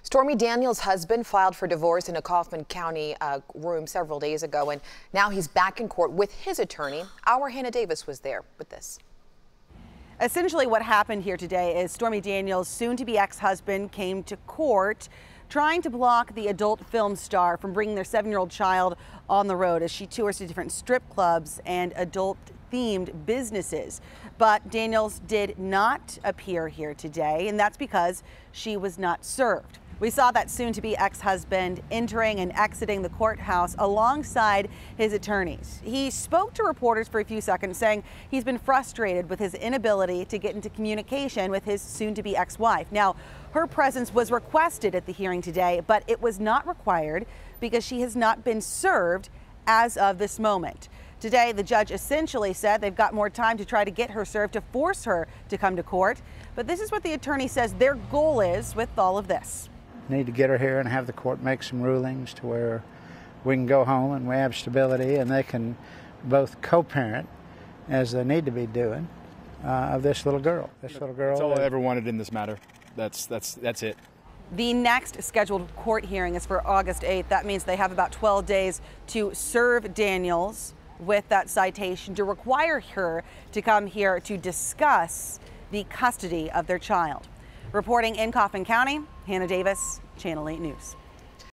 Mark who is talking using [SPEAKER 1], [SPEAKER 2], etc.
[SPEAKER 1] Stormy Daniels' husband filed for divorce in a Kaufman County room several days ago, and now he's back in court with his attorney. Our Hannah Davis was there with this.
[SPEAKER 2] Essentially what happened here today is Stormy Daniels' soon-to-be ex-husband came to court trying to block the adult film star from bringing their 7-year-old child on the road as she tours to different strip clubs and adult-themed businesses. But Daniels did not appear here today, and that's because she was not served. We saw that soon-to-be ex-husband entering and exiting the courthouse alongside his attorneys. He spoke to reporters for a few seconds, saying he's been frustrated with his inability to get into communication with his soon-to-be ex-wife. Now, her presence was requested at the hearing today, but it was not required because she has not been served as of this moment. Today, the judge essentially said they've got more time to try to get her served to force her to come to court. But this is what the attorney says their goal is with all of this.
[SPEAKER 3] Need to get her here and have the court make some rulings to where we can go home and we have stability and they can both co-parent, as they need to be doing, of this little girl. This little girl.
[SPEAKER 4] That's all I ever wanted in this matter. That's it.
[SPEAKER 2] The next scheduled court hearing is for August 8th. That means they have about 12 days to serve Daniels with that citation to require her to come here to discuss the custody of their child. Reporting in Kaufman County, Hannah Davis, Channel 8 News.